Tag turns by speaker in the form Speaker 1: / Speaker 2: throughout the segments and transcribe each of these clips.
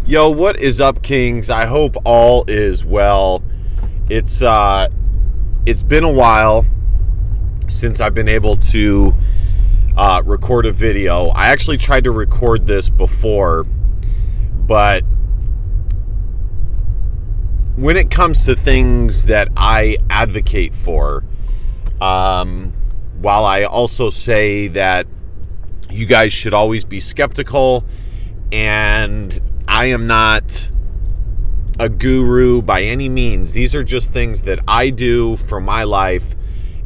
Speaker 1: Yo, what is up, Kings? I hope all is well. It's been a while since I've been able to record a video. I actually tried to record this before, but when it comes to things that I advocate for, while I also say that you guys should always be skeptical, and I am not a guru by any means. These are just things that I do for my life,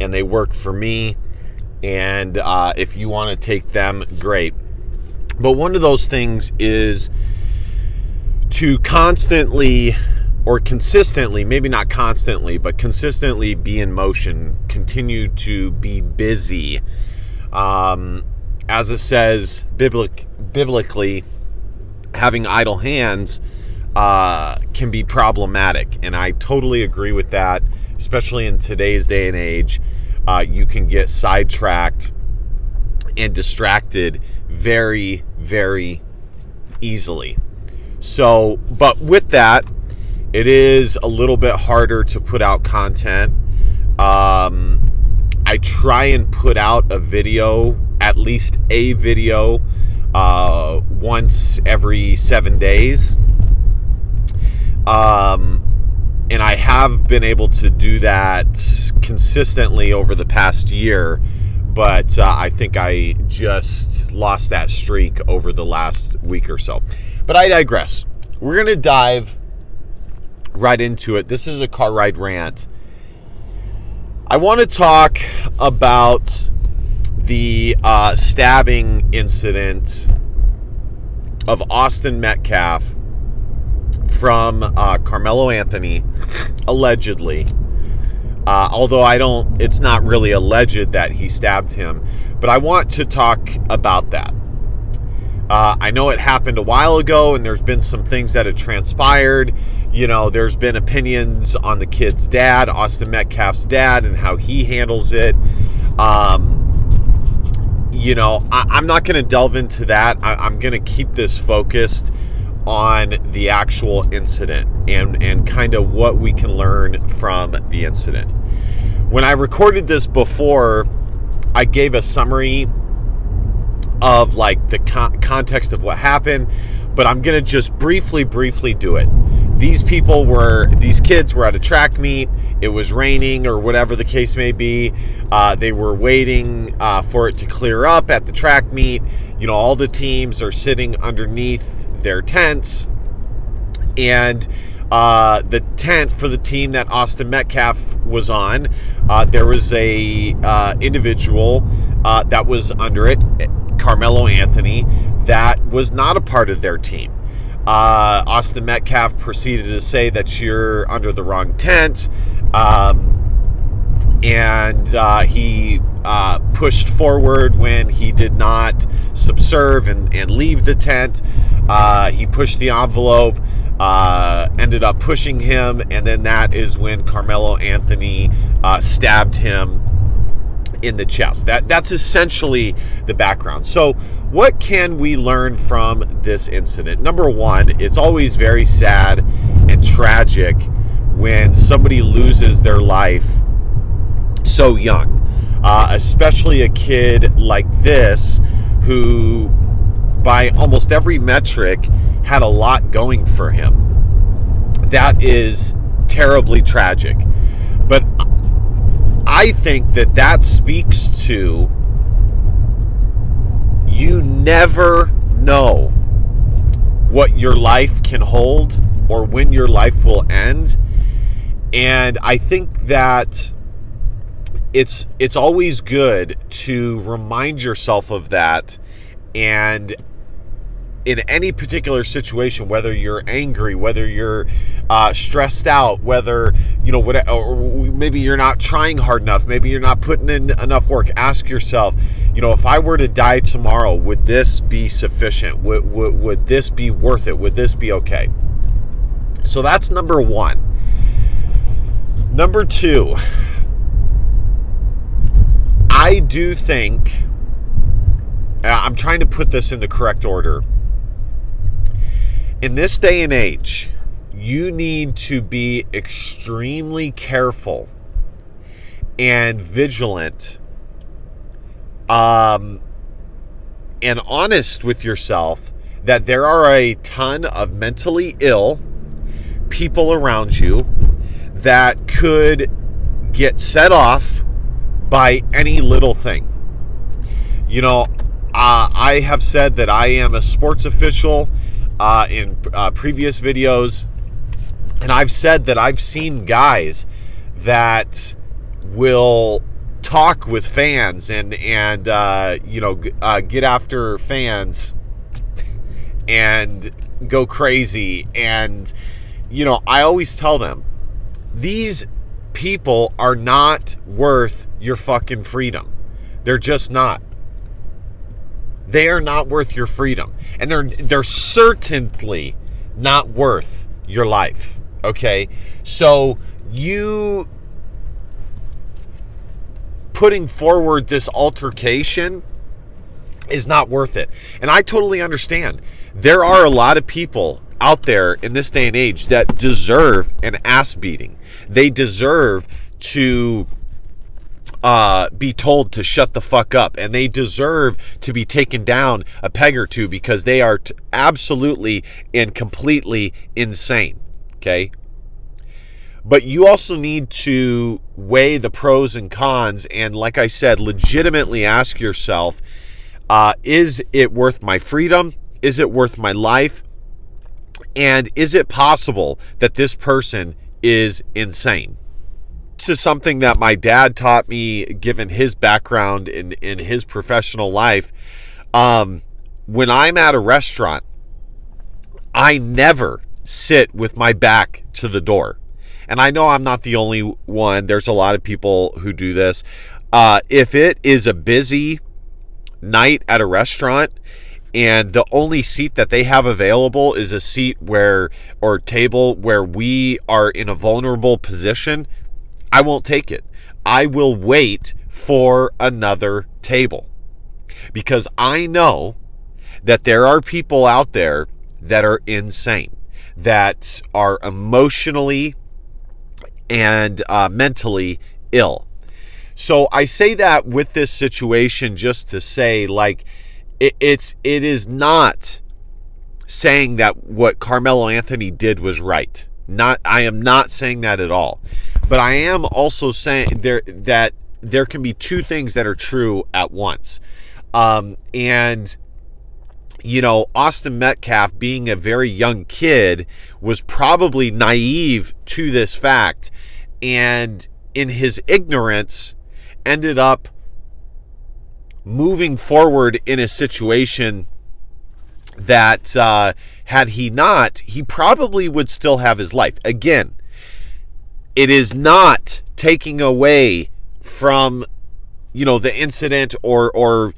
Speaker 1: and they work for me. And if you want to take them, great. But one of those things is to constantly, or consistently, maybe not constantly, but consistently be in motion, continue to be busy. As it says biblically, having idle hands can be problematic, and I totally agree with that. Especially in today's day and age, you can get sidetracked and distracted very, very easily. So, but with that, it is a little bit harder to put out content. I try and put out a video, at least a video, once every 7 days. And I have been able to do that consistently over the past year, but I think I just lost that streak over the last week or so. But I digress. We're going to dive right into it. This is a car ride rant. I want to talk about the stabbing incident of Austin Metcalf from Karmelo Anthony, allegedly. Although it's not really alleged that he stabbed him, but I want to talk about that. I know it happened a while ago, and there's been some things that have transpired. You know, there's been opinions on the kid's dad, Austin Metcalf's dad, and how he handles it. You know, I'm not going to delve into that. I'm going to keep this focused on the actual incident and kind of what we can learn from the incident. When I recorded this before, I gave a summary of like the context of what happened, but I'm going to just briefly do it. These kids were at a track meet. It was raining or whatever the case may be. They were waiting for it to clear up at the track meet. You know, all the teams are sitting underneath their tents, and the tent for the team that Austin Metcalf was on, there was a individual that was under it, Karmelo Anthony, that was not a part of their team. Austin Metcalf proceeded to say that you're under the wrong tent, and he pushed forward when he did not subserve and leave the tent. He pushed the envelope, ended up pushing him, and then that is when Karmelo Anthony stabbed him in the chest. That's essentially the background. So what can we learn from this incident? Number one, it's always very sad and tragic when somebody loses their life so young, especially a kid like this who, by almost every metric, had a lot going for him. That is terribly tragic. But I think that speaks to, you never know what your life can hold or when your life will end. And I think that it's always good to remind yourself of that. And in any particular situation, whether you're angry, whether you're stressed out, whether, you know, whatever, or maybe you're not trying hard enough, maybe you're not putting in enough work, ask yourself, you know, if I were to die tomorrow, would this be sufficient? Would this be worth it? Would this be okay? So that's number one. Number two, I do think, I'm trying to put this in the correct order. In this day and age, you need to be extremely careful and vigilant, and honest with yourself that there are a ton of mentally ill people around you that could get set off by any little thing. You know, I have said that I am a sports official in previous videos, and I've said that I've seen guys that will talk with fans and get after fans and go crazy. And I always tell them, these people are not worth your fucking freedom. They're just not. They are not worth your freedom, and they're certainly not worth your life. Okay, so you putting forward this altercation is not worth it. And I totally understand. There are a lot of people out there in this day and age that deserve an ass beating. They deserve to be told to shut the fuck up, and they deserve to be taken down a peg or two because they are absolutely and completely insane. Okay? But you also need to weigh the pros and cons, and like I said, legitimately ask yourself, is it worth my freedom? Is it worth my life? And is it possible that this person is insane? This is something that my dad taught me, given his background in his professional life. When I'm at a restaurant, I never sit with my back to the door. And I know I'm not the only one. There's a lot of people who do this. If it is a busy night at a restaurant and the only seat that they have available is a seat or table where we are in a vulnerable position, I won't take it. I will wait for another table, because I know that there are people out there that are insane, that are emotionally and mentally ill. So I say that with this situation just to say, like, it is not saying that what Karmelo Anthony did was right. I am not saying that at all. But I am also saying that there can be two things that are true at once. And Austin Metcalf, being a very young kid, was probably naive to this fact, and in his ignorance ended up moving forward in a situation that had he not, he probably would still have his life. Again, it is not taking away from the incident or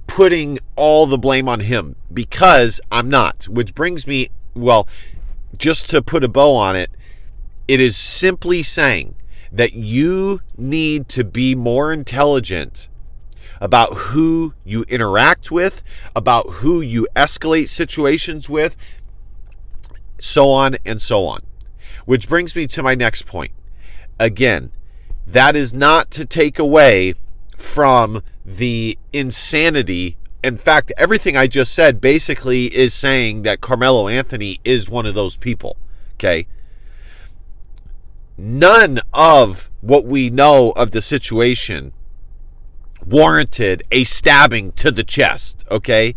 Speaker 1: putting all the blame on him, because I'm not. Which brings me, well, just to put a bow on it, it is simply saying that you need to be more intelligent about who you interact with, about who you escalate situations with, so on and so on. Which brings me to my next point. Again, that is not to take away from the insanity. In fact, everything I just said basically is saying that Karmelo Anthony is one of those people. Okay? None of what we know of the situation warranted a stabbing to the chest. Okay?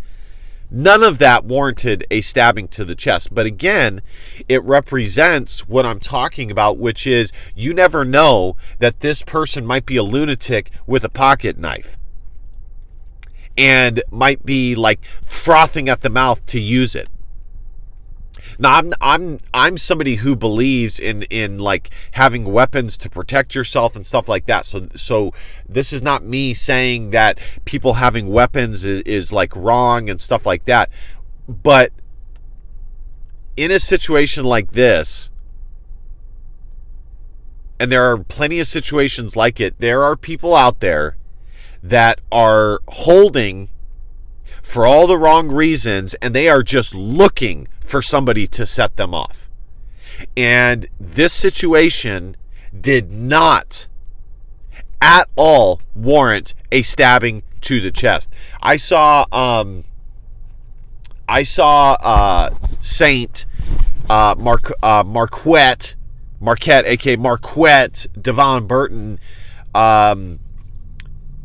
Speaker 1: None of that warranted a stabbing to the chest. But again, it represents what I'm talking about, which is you never know that this person might be a lunatic with a pocket knife and might be like frothing at the mouth to use it. Now, I'm somebody who believes in like having weapons to protect yourself and stuff like that. So this is not me saying that people having weapons is like wrong and stuff like that. But in a situation like this, and there are plenty of situations like it, there are people out there that are holding for all the wrong reasons, and they are just looking for somebody to set them off. And this situation did not at all warrant a stabbing to the chest. I saw Saint Marquette, aka Marquette, Devon Burton,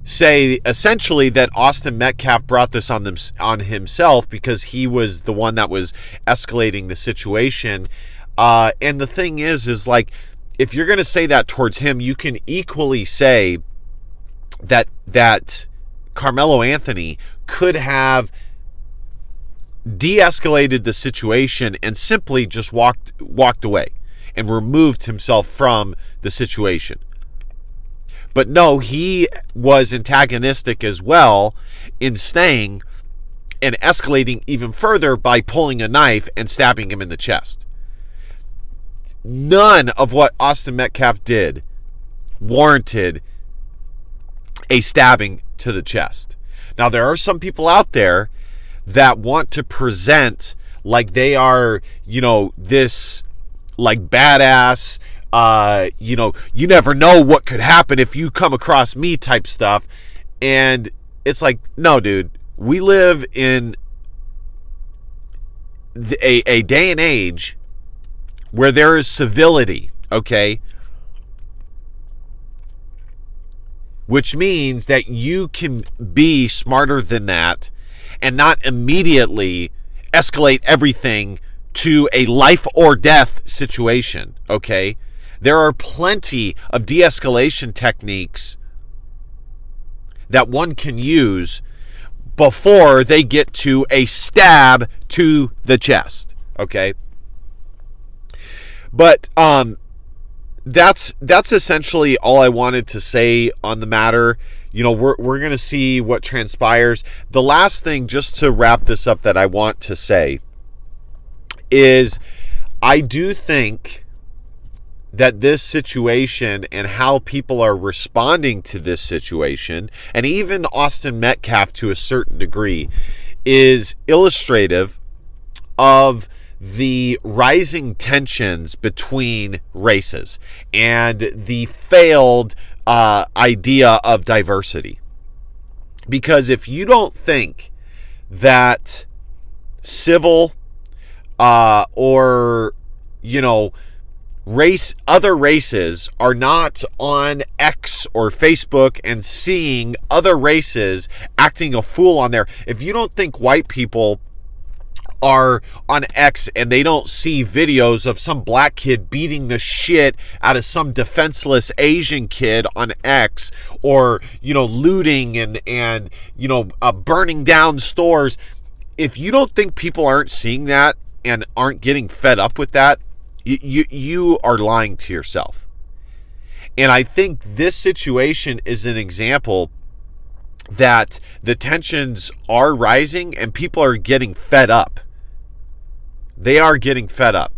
Speaker 1: say essentially that Austin Metcalf brought this on himself because he was the one that was escalating the situation. And the thing is like, if you're going to say that towards him, you can equally say that Karmelo Anthony could have de-escalated the situation and simply just walked away and removed himself from the situation. But no, he was antagonistic as well in staying and escalating even further by pulling a knife and stabbing him in the chest. None of what Austin Metcalf did warranted a stabbing to the chest. Now, there are some people out there that want to present like they are, this like badass, you never know what could happen if you come across me type stuff. And it's like, no, dude, we live in a day and age where there is civility, okay? Which means that you can be smarter than that and not immediately escalate everything to a life or death situation, okay? There are plenty of de-escalation techniques that one can use before they get to a stab to the chest, okay? But that's essentially all I wanted to say on the matter. We're going to see what transpires. The last thing, just to wrap this up, that I want to say is I do think that this situation and how people are responding to this situation, and even Austin Metcalf to a certain degree, is illustrative of the rising tensions between races and the failed idea of diversity. Because if you don't think that civil or other races are not on X or Facebook and seeing other races acting a fool on there, if you don't think white people are on X and they don't see videos of some black kid beating the shit out of some defenseless Asian kid on X, or looting and burning down stores, if you don't think people aren't seeing that and aren't getting fed up with that, you are lying to yourself. And I think this situation is an example that the tensions are rising and people are getting fed up. They are getting fed up.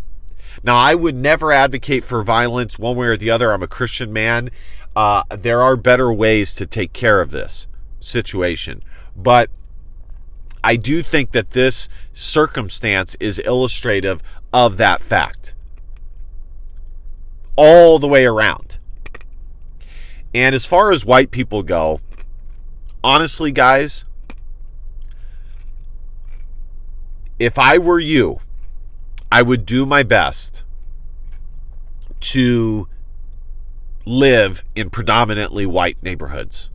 Speaker 1: Now, I would never advocate for violence one way or the other. I'm a Christian man. There are better ways to take care of this situation. But I do think that this circumstance is illustrative of that fact. All the way around. And as far as white people go, honestly, guys, if I were you, I would do my best to live in predominantly white neighborhoods,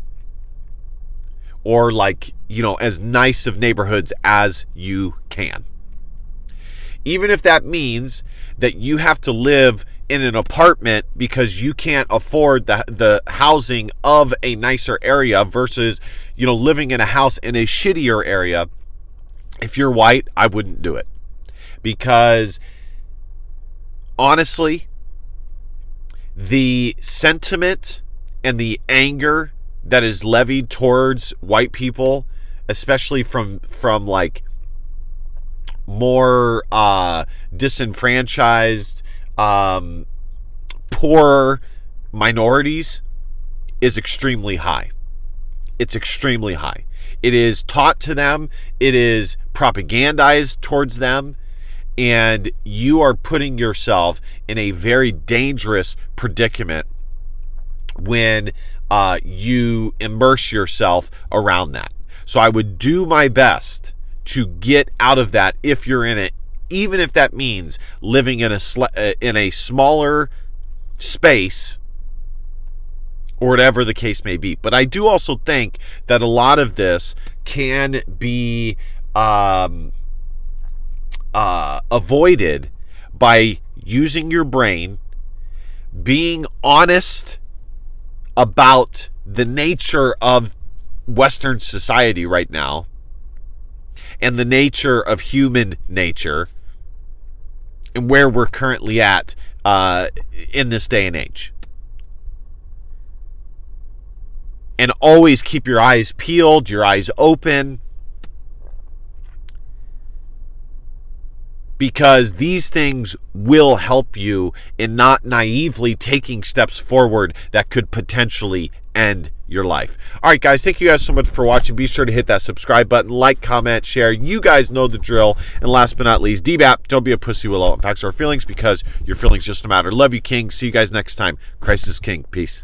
Speaker 1: or as nice of neighborhoods as you can. Even if that means that you have to live in an apartment because you can't afford the housing of a nicer area versus, living in a house in a shittier area. If you're white, I wouldn't do it. Because honestly, the sentiment and the anger that is levied towards white people, especially from more disenfranchised, poor minorities, is extremely high. It's extremely high. It is taught to them. It is propagandized towards them. And you are putting yourself in a very dangerous predicament when you immerse yourself around that. So I would do my best to get out of that if you're in it, even if that means living in a smaller space or whatever the case may be. But I do also think that a lot of this can be avoided by using your brain, being honest about the nature of Western society right now and the nature of human nature and where we're currently at in this day and age. And always keep your eyes peeled, your eyes open, because these things will help you in not naively taking steps forward that could potentially end your life. All right, guys, thank you guys so much for watching. Be sure to hit that subscribe button, like, comment, share. You guys know the drill. And last but not least, DBAP, don't be a pussy with all facts or feelings, because your feelings just don't matter. Love you, King. See you guys next time. Christ is King. Peace.